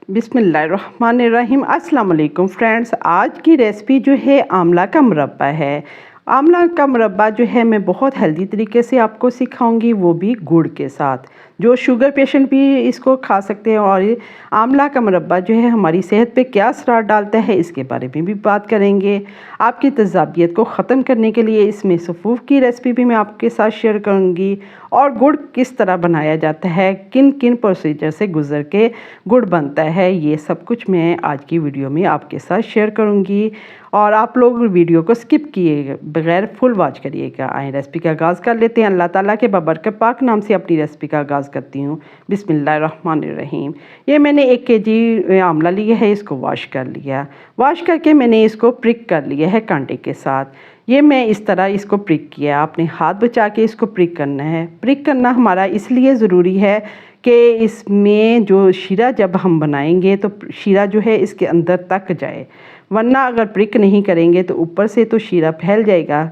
बिस्मिल्लाहिर्रहमानिर्रहीम। अस्सलाम वालेकुम फ्रेंड्स। आज की रेसिपी जो है आंवला का मुरब्बा है। आंवला का मुरब्बा जो है मैं बहुत हेल्दी तरीके से आपको सिखाऊंगी, वो भी गुड़ के साथ। जो शुगर पेशेंट भी इसको खा सकते हैं। और आंवला का मुरब्बा जो है हमारी सेहत पे क्या असर डालता है इसके बारे में भी बात करेंगे। आपकी तजाबियत को ख़त्म करने के लिए इसमें सफ़ूफ की रेसिपी भी मैं आपके साथ शेयर करूँगी। और गुड़ किस तरह बनाया जाता है, किन किन प्रोसीजर से गुज़र के गुड़ बनता है, ये सब कुछ मैं आज की वीडियो में आपके साथ शेयर करूँगी। और आप लोग वीडियो को स्किप किए बगैर फुल वॉच करिएगा। आए रेसिपी का आगाज़ कर लेते हैं। अल्लाह ताला के बबरकत पाक नाम से अपनी रेसिपी का आगाज़ करती हूँ। बिस्मिल्लाहिर्रहमानिर्रहीम। ये मैंने 1 केजी आंवला लिया है, इसको वॉश कर लिया। वॉश करके मैंने इसको प्रिक कर लिया है कांटे के साथ। ये मैं इस तरह इसको प्रिक किया। आपने हाथ बचा के इसको प्रिक करना है। प्रिक करना हमारा इसलिए ज़रूरी है कि इसमें जो शीरा जब हम बनाएंगे तो शीरा जो है इसके अंदर तक जाए, वरना अगर प्रिक नहीं करेंगे तो ऊपर से तो शीरा फैल जाएगा,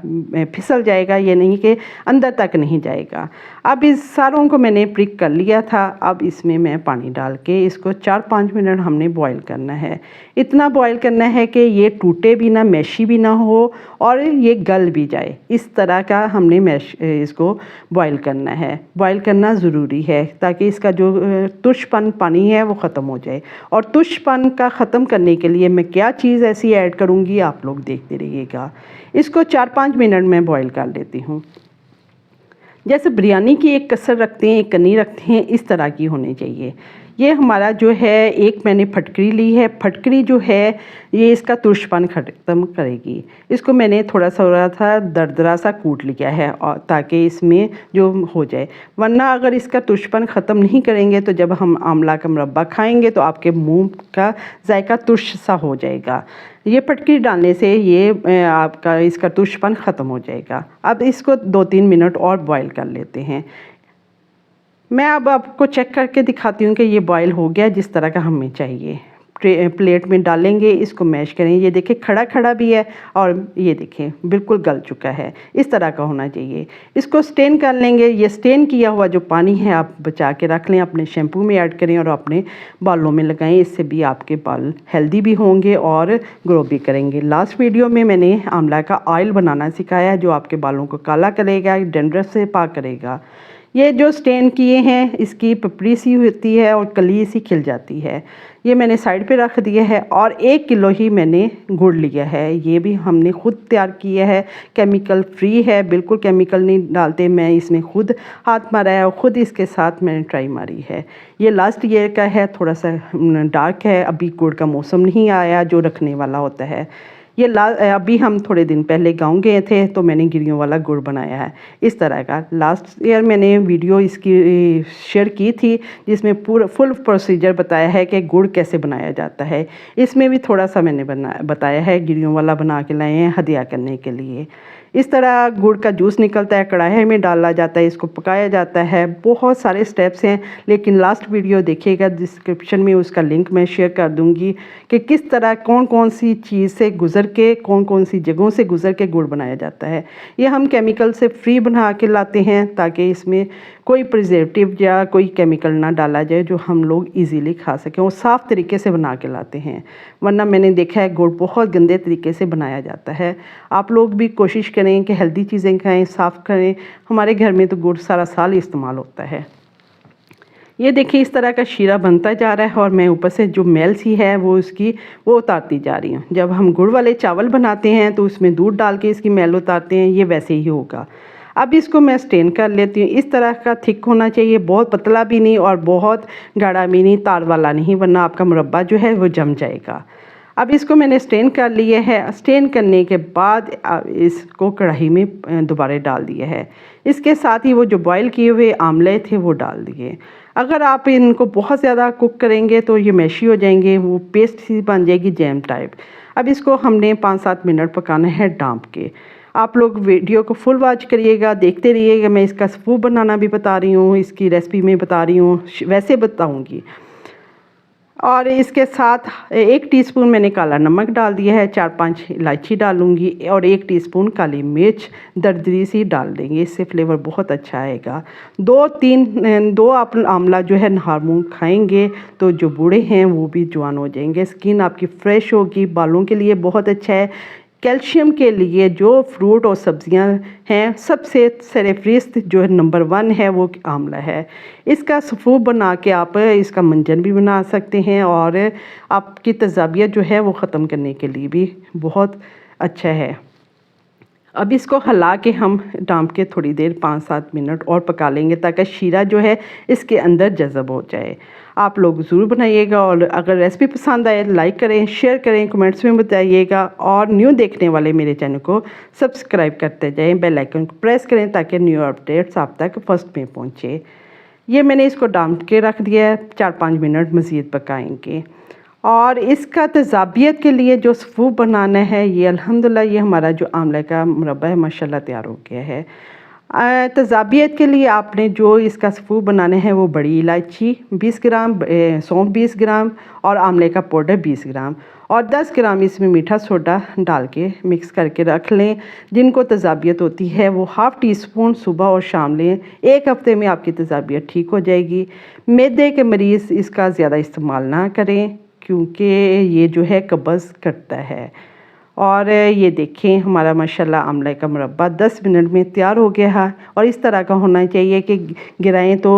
फिसल जाएगा, ये नहीं कि अंदर तक नहीं जाएगा। अब इस सारों को मैंने प्रिक कर लिया था। अब इसमें मैं पानी डाल के इसको 4-5 मिनट हमने बॉईल करना है। इतना बॉईल करना है कि ये टूटे भी ना, मैशी भी ना हो और ये गल भी जाए। इस तरह का हमने इसको बॉईल करना है। बॉईल करना ज़रूरी है ताकि इसका जो तुर्शपन पानी है वो ख़त्म हो जाए। और तुर्शपन का ख़त्म करने के लिए मैं क्या चीज़ ऐसी ऐड करूँगी आप लोग देखते रहिएगा। इसको 4-5 मिनट में बॉईल कर लेती हूँ। जैसे बिरयानी की एक कसर रखते हैं, एक कनी रखते हैं, इस तरह की होनी चाहिए। ये हमारा जो है, एक मैंने फटकरी ली है। फटकरी जो है ये इसका तुर्शपन ख़त्म करेगी। इसको मैंने थोड़ा सा दरदरा सा कूट लिया है और ताकि इसमें जो हो जाए, वरना अगर इसका तुर्शपन ख़त्म नहीं करेंगे तो जब हम आंवला का मुरब्बा खाएंगे तो आपके मुंह का जायका तुर्श सा हो जाएगा। ये फटकरी डालने से ये आपका इसका तुर्शपन ख़त्म हो जाएगा। अब इसको 2-3 मिनट और बॉईल कर लेते हैं। मैं अब आपको चेक करके दिखाती हूँ कि ये बॉईल हो गया जिस तरह का हमें चाहिए। प्लेट में डालेंगे, इसको मैश करें। ये देखें खड़ा खड़ा भी है और ये देखें बिल्कुल गल चुका है। इस तरह का होना चाहिए। इसको स्टेन कर लेंगे। ये स्टेन किया हुआ जो पानी है आप बचा के रख लें, अपने शैम्पू में ऐड करें और अपने बालों में लगाएं। इससे भी आपके बाल हेल्दी भी होंगे और ग्रो भी करेंगे। लास्ट वीडियो में मैंने आंवला का ऑयल बनाना सिखाया है जो आपके बालों को काला करेगा, डैंड्रफ से पाक करेगा। ये जो स्टेन किए हैं इसकी पपड़ी सी होती है और कली सी खिल जाती है। ये मैंने साइड पे रख दिया है। और 1 किलो ही मैंने गुड़ लिया है। ये भी हमने ख़ुद तैयार किया है, केमिकल फ्री है, बिल्कुल केमिकल नहीं डालते। मैं इसमें ख़ुद हाथ मारा है और ख़ुद इसके साथ मैंने ट्राई मारी है। ये लास्ट ईयर का है, थोड़ा सा डार्क है। अभी गुड़ का मौसम नहीं आया जो रखने वाला होता है। ये अभी हम थोड़े दिन पहले गाँव गए थे तो मैंने गिरियों वाला गुड़ बनाया है इस तरह का। लास्ट ईयर मैंने वीडियो इसकी शेयर की थी जिसमें पूरा फुल प्रोसीजर बताया है कि गुड़ कैसे बनाया जाता है। इसमें भी थोड़ा सा मैंने बताया है। गिरियों वाला बना के लाए हैं हदिया करने के लिए। इस तरह गुड़ का जूस निकलता है, कढ़ाई में डाला जाता है, इसको पकाया जाता है। बहुत सारे स्टेप्स हैं, लेकिन लास्ट वीडियो देखिएगा, डिस्क्रिप्शन में उसका लिंक मैं शेयर कर दूंगी कि किस तरह कौन कौन सी चीज़ से गुज़र के, कौन कौन सी जगहों से गुज़र के गुड़ बनाया जाता है। ये हम केमिकल से फ्री बना के लाते हैं ताकि इसमें कोई प्रिजर्वेटिव या कोई केमिकल ना डाला जाए, जो हम लोग इजीली खा सकें। वो साफ़ तरीके से बना के लाते हैं, वरना मैंने देखा है गुड़ बहुत गंदे तरीके से बनाया जाता है। आप लोग भी कोशिश करें कि हेल्दी चीज़ें खाएं, साफ़ करें। हमारे घर में तो गुड़ सारा साल इस्तेमाल होता है। ये देखिए इस तरह का शीरा बनता जा रहा है और मैं ऊपर से जो मैल सी है वो उतारती जा रही हूँ। जब हम गुड़ वाले चावल बनाते हैं तो उसमें दूध डाल के इसकी मैल उतारते हैं, ये वैसे ही होगा। अब इसको मैं स्टेन कर लेती हूँ। इस तरह का थिक होना चाहिए, बहुत पतला भी नहीं और बहुत गाढ़ा भी नहीं, तार वाला नहीं, वरना आपका मुरब्बा जो है वो जम जाएगा। अब इसको मैंने स्टेन कर लिया है। स्टेन करने के बाद इसको कढ़ाई में दोबारा डाल दिया है। इसके साथ ही वो जो बॉईल किए हुए आंवले थे वो डाल दिए। अगर आप इनको बहुत ज़्यादा कुक करेंगे तो ये मैशी हो जाएंगे, वो पेस्ट सी बन जाएगी, जैम टाइप। अब इसको हमने 5-7 मिनट पकाना है ढाँप के। आप लोग वीडियो को फुल वॉच करिएगा, देखते रहिएगा। मैं इसका सूप बनाना भी बता रही हूँ, इसकी रेसिपी में बता रही हूँ, वैसे बताऊँगी। और इसके साथ 1 टीस्पून मैंने काला नमक डाल दिया है, 4-5 इलायची डालूँगी और 1 टीस्पून काली मिर्च दरदरी सी डाल देंगे, इससे फ्लेवर बहुत अच्छा आएगा। 2 आप आंवला जो है नहा मुँह खाएंगे तो जो बूढ़े हैं वो भी जवान हो जाएंगे, स्किन आपकी फ्रेश होगी, बालों के लिए बहुत अच्छा है। कैल्शियम के लिए जो फ्रूट और सब्जियां हैं, सबसे सरफहरिस्त जो है नंबर 1 है वो आंवला है। इसका सूप बना के आप इसका मंजन भी बना सकते हैं और आपकी तेज़ाबियत जो है वो ख़त्म करने के लिए भी बहुत अच्छा है। अब इसको हिला के हम डांप के थोड़ी देर 5-7 मिनट और पका लेंगे ताकि शीरा जो है इसके अंदर जज़ब हो जाए। आप लोग ज़रूर बनाइएगा और अगर रेसिपी पसंद आए लाइक करें, शेयर करें, कमेंट्स में बताइएगा और न्यू देखने वाले मेरे चैनल को सब्सक्राइब करते जाएं, बेल आइकन को प्रेस करें ताकि न्यू अपडेट्स आप तक फर्स्ट में पहुँचे। ये मैंने इसको डांप के रख दिया है, 4-5 मिनट मज़ीद पकाएंगे। और इसका तेज़ाबियत के लिए जो सूप बनाना है, ये अल्हम्दुलिल्लाह ये हमारा जो आंवले का मुरब्बा है माशाल्लाह तैयार हो गया है। तेज़ाबियत के लिए आपने जो इसका सूप बनाना है वो बड़ी इलायची 20 ग्राम, सौंफ 20 ग्राम और आंवले का पाउडर 20 ग्राम और 10 ग्राम इसमें मीठा सोडा डाल के मिक्स करके रख लें। जिनको तेज़ाबियत होती है वो ½ टीस्पून सुबह और शाम लें, 1 हफ़्ते में आपकी तेज़ाबियत ठीक हो जाएगी। मैदे के मरीज़ इसका ज़्यादा इस्तेमाल ना करें क्योंकि ये जो है कब्ज़ करता है। और ये देखें हमारा माशाल्लाह आंवले का मुरब्बा 10 मिनट में तैयार हो गया है और इस तरह का होना चाहिए कि गिराएं तो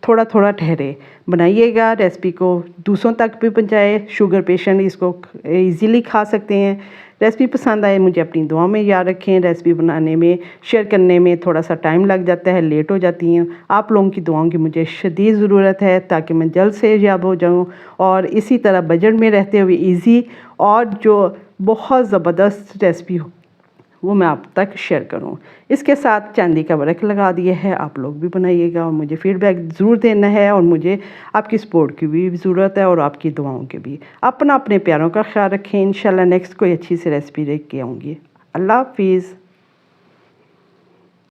थोड़ा थोड़ा ठहरे। बनाइएगा, रेसिपी को दूसरों तक भी पहुंचाएं, शुगर पेशेंट इसको इजीली खा सकते हैं। रेसिपी पसंद आए मुझे अपनी दुआ में याद रखें। रेसिपी बनाने में शेयर करने में थोड़ा सा टाइम लग जाता है, लेट हो जाती हैं। आप लोगों की दुआओं की मुझे शदीद ज़रूरत है ताकि मैं जल्द से याब हो जाऊँ और इसी तरह बजट में रहते हुए ईज़ी और जो बहुत ज़बरदस्त रेसिपी हो वो मैं आप तक शेयर करूं। इसके साथ चांदी का वर्क लगा दिया है, आप लोग भी बनाइएगा और मुझे फीडबैक ज़रूर देना है और मुझे आपकी सपोर्ट की भी ज़रूरत है और आपकी दुआओं की भी। अपने प्यारों का ख्याल रखें। इंशाल्लाह नेक्स्ट कोई अच्छी सी रेसिपी लेके आऊँगी। अल्लाह हाफिज़।